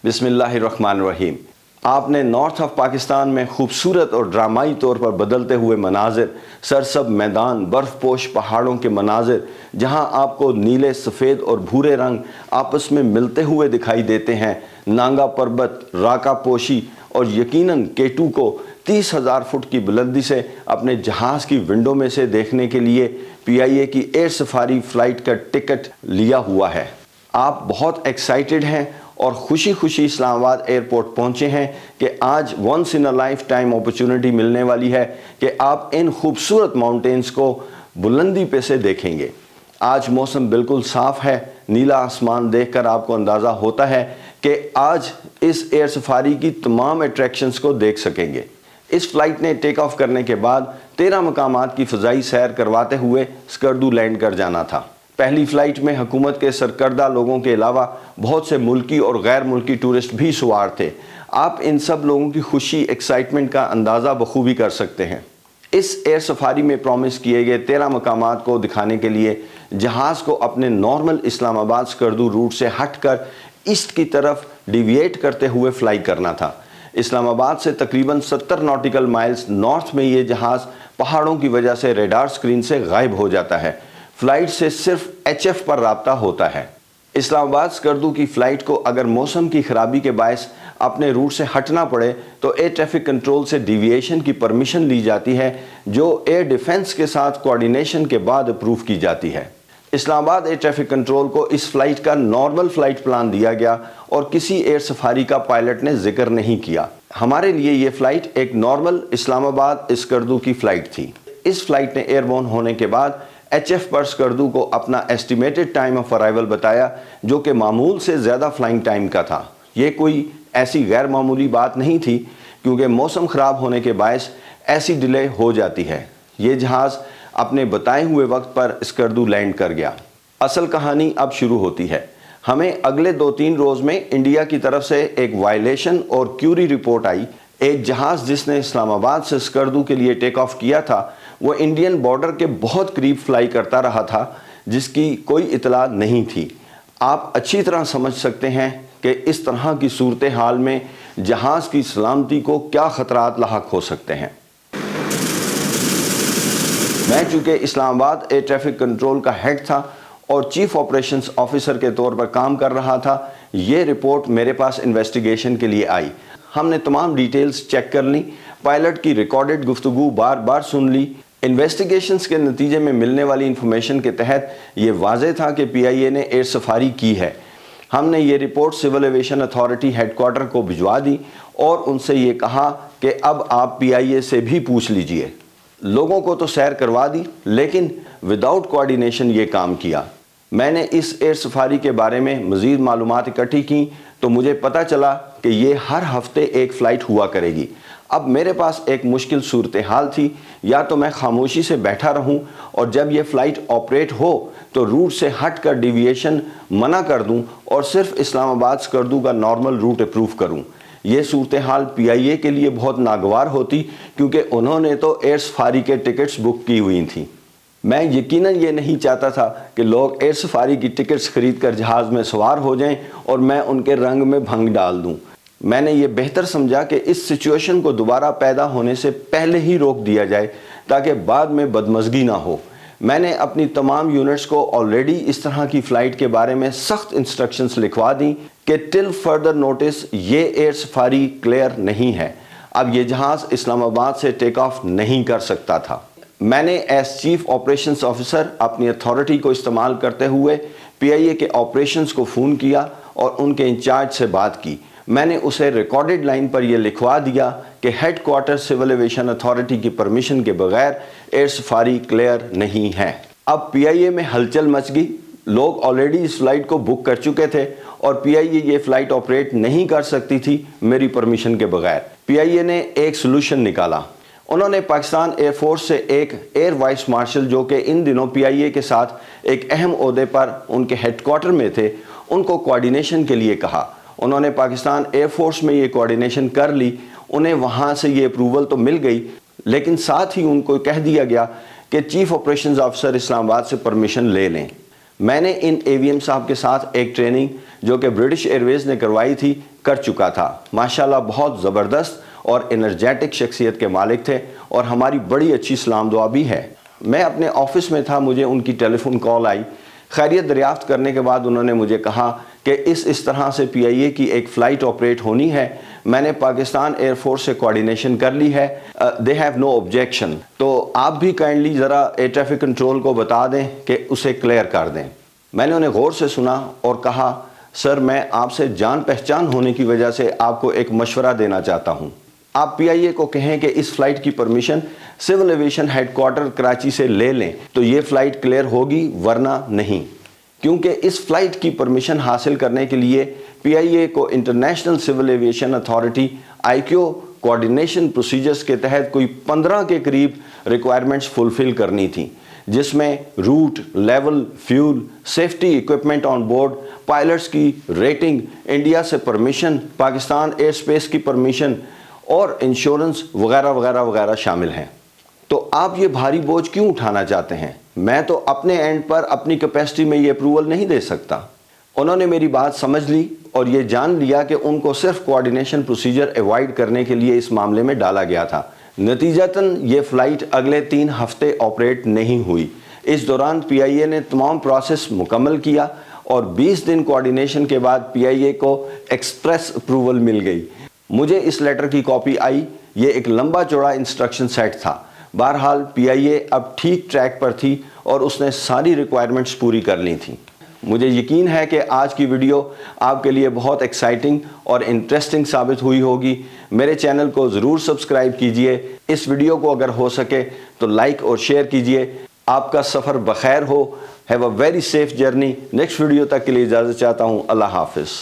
بسم اللہ الرحمن الرحیم۔ آپ نے نارتھ آف پاکستان میں خوبصورت اور ڈرامائی طور پر بدلتے ہوئے مناظر، سرسب میدان، برف پوش پہاڑوں کے مناظر جہاں آپ کو نیلے، سفید اور بھورے رنگ آپس میں ملتے ہوئے دکھائی دیتے ہیں، نانگا پربت، راکا پوشی اور یقیناً K2 کو 30,000 فٹ کی بلندی سے اپنے جہاز کی ونڈو میں سے دیکھنے کے لیے PIA کی ایئر سفاری فلائٹ کا ٹکٹ لیا ہوا ہے۔ آپ بہت ایکسائٹڈ ہیں اور خوشی خوشی اسلام آباد ایئرپورٹ پہنچے ہیں کہ آج once in a lifetime opportunity ملنے والی ہے کہ آپ ان خوبصورت ماؤنٹینز کو بلندی پہ سے دیکھیں گے۔ آج موسم بالکل صاف ہے، نیلا آسمان دیکھ کر آپ کو اندازہ ہوتا ہے کہ آج اس ایئر سفاری کی تمام اٹریکشنز کو دیکھ سکیں گے۔ اس فلائٹ نے ٹیک آف کرنے کے بعد 13 مقامات کی فضائی سیر کرواتے ہوئے اسکردو لینڈ کر جانا تھا۔ پہلی فلائٹ میں حکومت کے سرکردہ لوگوں کے علاوہ بہت سے ملکی اور غیر ملکی ٹورسٹ بھی سوار تھے۔ آپ ان سب لوگوں کی خوشی، ایکسائٹمنٹ کا اندازہ بخوبی کر سکتے ہیں۔ اس ایئر سفاری میں پرومس کیے گئے 13 مقامات کو دکھانے کے لیے جہاز کو اپنے نارمل اسلام آباد اسکردو روٹ سے ہٹ کر ایسٹ کی طرف ڈیویٹ کرتے ہوئے فلائی کرنا تھا۔ اسلام آباد سے تقریباً 70 ناٹیکل مائلز نارتھ میں یہ جہاز پہاڑوں کی وجہ سے ریڈار سکرین سے غائب ہو جاتا ہے۔ فلائٹ سے صرف HF پر رابطہ ہوتا ہے۔ اسلام آباد اسکردو کی فلائٹ کو اگر موسم کی خرابی کے باعث اپنے روٹ سے ہٹنا پڑے تو ایئر ٹریفک کنٹرول سے ڈیویشن کی پرمیشن لی جاتی ہے، جو ایئر ڈیفنس کے ساتھ کوارڈینیشن کے بعد اپروو کی جاتی ہے۔ اسلام آباد ایئر ٹریفک کنٹرول کو اس فلائٹ کا نارمل فلائٹ پلان دیا گیا اور کسی ایئر سفاری کا پائلٹ نے ذکر نہیں کیا۔ ہمارے لیے یہ فلائٹ ایک نارمل اسلام آباد اسکردو کی فلائٹ تھی۔ اس فلائٹ نے ایئر بورن ہونے کے بعد HF پر اسکردو کو اپنا ایسٹیمیٹڈ ٹائم آف ارائیول بتایا، جو کہ معمول سے زیادہ فلائنگ ٹائم کا تھا۔ یہ کوئی ایسی غیر معمولی بات نہیں تھی کیونکہ موسم خراب ہونے کے باعث ایسی ڈیلے ہو جاتی ہے۔ یہ جہاز اپنے بتائے ہوئے وقت پر اسکردو لینڈ کر گیا۔ اصل کہانی اب شروع ہوتی ہے۔ ہمیں اگلے 2-3 روز میں انڈیا کی طرف سے ایک وائلیشن اور کیوری رپورٹ آئی۔ ایک جہاز جس نے اسلام آباد سے اسکردو کے لیے ٹیک آف کیا تھا، وہ انڈین بارڈر کے بہت قریب فلائی کرتا رہا تھا، جس کی کوئی اطلاع نہیں تھی۔ آپ اچھی طرح سمجھ سکتے ہیں کہ اس طرح کی صورتحال میں جہاز کی سلامتی کو کیا خطرات لاحق ہو سکتے ہیں۔ میں چونکہ اسلام آباد ایئر ٹریفک کنٹرول کا ہیڈ تھا اور چیف آپریشنز آفیسر کے طور پر کام کر رہا تھا، یہ رپورٹ میرے پاس انویسٹیگیشن کے لیے آئی۔ ہم نے تمام ڈیٹیلز چیک کر لیں، پائلٹ کی ریکارڈڈ گفتگو بار بار سن لی۔ انویسٹیگیشنز کے نتیجے میں ملنے والی انفارمیشن کے تحت یہ واضح تھا کہ PIA نے ایئر سفاری کی ہے۔ ہم نے یہ report civil aviation authority headquarter کو بھجوا دی اور ان سے یہ کہا کہ اب آپ PIA سے بھی پوچھ لیجئے۔ لوگوں کو تو سیر کروا دی، لیکن وداؤٹ کوارڈینیشن یہ کام کیا۔ میں نے اس ایئر سفاری کے بارے میں مزید معلومات اکٹھی کی تو مجھے پتہ چلا کہ یہ ہر ہفتے ایک فلائٹ ہوا کرے گی۔ اب میرے پاس ایک مشکل صورتحال تھی، یا تو میں خاموشی سے بیٹھا رہوں اور جب یہ فلائٹ آپریٹ ہو تو روٹ سے ہٹ کر ڈیویشن منع کر دوں اور صرف اسلام آباد اسکردو کا نارمل روٹ اپروو کروں۔ یہ صورتحال PIA کے لیے بہت ناگوار ہوتی کیونکہ انہوں نے تو ایئر سفاری کے ٹکٹس بک کی ہوئی تھیں۔ میں یقیناً یہ نہیں چاہتا تھا کہ لوگ ایئر سفاری کی ٹکٹس خرید کر جہاز میں سوار ہو جائیں اور میں ان کے رنگ میں بھنگ ڈال دوں۔ میں نے یہ بہتر سمجھا کہ اس سچویشن کو دوبارہ پیدا ہونے سے پہلے ہی روک دیا جائے تاکہ بعد میں بدمزگی نہ ہو۔ میں نے اپنی تمام یونٹس کو آلریڈی اس طرح کی فلائٹ کے بارے میں سخت انسٹرکشنز لکھوا دیں کہ ٹل فردر نوٹس یہ ایئر سفاری کلیئر نہیں ہے۔ اب یہ جہاز اسلام آباد سے ٹیک آف نہیں کر سکتا تھا۔ میں نے ایز چیف آپریشنز آفیسر اپنی اتھارٹی کو استعمال کرتے ہوئے PIA کے آپریشنز کو فون کیا اور ان کے انچارج سے بات کی۔ میں نے اسے ریکارڈڈ لائن پر یہ لکھوا دیا کہ headquarter civil aviation authority کی پرمیشن کے بغیر ایئر سفاری کلیئر نہیں ہے۔ اب PIA میں ہلچل مچ گئی۔ لوگ آلریڈی اس فلائٹ کو بک کر چکے تھے اور PIA یہ فلائٹ آپریٹ نہیں کر سکتی تھی میری پرمیشن کے بغیر۔ PIA نے ایک سلوشن نکالا۔ انہوں نے پاکستان ایئر فورس سے ایک ایئر وائس مارشل، جو کہ ان دنوں PIA کے ساتھ ایک اہم عہدے پر ان کے ہیڈ کوارٹر میں تھے، ان کو کوارڈینیشن کے لیے کہا۔ انہوں نے پاکستان ایئر فورس میں یہ کوارڈینیشن کر لی۔ انہیں وہاں سے یہ اپروول تو مل گئی، لیکن ساتھ ہی ان کو کہہ دیا گیا کہ چیف آپریشنز آفیسر اسلام آباد سے پرمیشن لے لیں۔ میں نے ان AVM صاحب کے ساتھ ایک ٹریننگ جو کہ برٹش ایئر ویز نے کروائی تھی کر چکا تھا. ماشاءاللہ بہت زبردست اور انرجیٹک شخصیت کے مالک تھے اور ہماری بڑی اچھی سلام دعا بھی ہے. میں اپنے آفس میں تھا, مجھے ان کی ٹیلی فون کال آئی. خیریت دریافت کرنے کے بعد انہوں نے مجھے کہا کہ اس طرح سے PIA کی ایک فلائٹ آپریٹ ہونی ہے. میں نے پاکستان ایئر فورس سے کوارڈینیشن کر لی ہے. They have no objection. تو آپ بھی کائنڈلی ذرا ایئر ٹریفک کنٹرول کو بتا دیں کہ اسے کلیئر کر دیں. میں نے انہیں غور سے سنا اور کہا سر میں آپ سے جان پہچان ہونے کی وجہ سے آپ کو ایک مشورہ دینا چاہتا ہوں. آپ PIA کو کہیں کہ اس فلائٹ کی permission civil aviation headquarter Karachi سے لے لیں تو یہ فلائٹ کلیئر ہوگی, ورنہ نہیں. کیونکہ اس فلائٹ کی پرمیشن حاصل کرنے کے لیے PIA کو international civil aviation authority ICAO coordination procedures کے تحت کوئی 15 کے قریب ریکوائرمنٹس فلفل کرنی تھیں, جس میں route, level, fuel, safety equipment on board, pilots کی ریٹنگ, انڈیا سے پرمیشن, پاکستان ایئر سپیس کی پرمیشن اور انشورنس وغیرہ وغیرہ وغیرہ شامل ہیں. تو آپ یہ بھاری بوجھ کیوں اٹھانا چاہتے ہیں؟ میں تو اپنے اینڈ پر اپنی کیپیسٹی میں یہ اپروول نہیں دے سکتا. انہوں نے میری بات سمجھ لی اور یہ جان لیا کہ ان کو صرف کوارڈینیشن پروسیجر ایوائڈ کرنے کے لیے اس معاملے میں ڈالا گیا تھا. نتیجتاً یہ فلائٹ اگلے 3 ہفتے آپریٹ نہیں ہوئی. اس دوران PIA نے تمام پروسیس مکمل کیا اور 20 دن کوارڈینیشن کے بعد PIA کو ایکسپریس اپروول مل گئی. مجھے اس لیٹر کی کاپی آئی. یہ ایک لمبا چوڑا انسٹرکشن سیٹ تھا. بہرحال PIA اب ٹھیک ٹریک پر تھی اور اس نے ساری ریکوائرمنٹس پوری کر لی تھیں. مجھے یقین ہے کہ آج کی ویڈیو آپ کے لیے بہت ایکسائٹنگ اور انٹرسٹنگ ثابت ہوئی ہوگی. میرے چینل کو ضرور سبسکرائب کیجئے. اس ویڈیو کو اگر ہو سکے تو لائک اور شیئر کیجئے. آپ کا سفر بخیر ہو. Have a very safe journey. Next video تک کے لیے اجازت چاہتا ہوں. اللہ حافظ.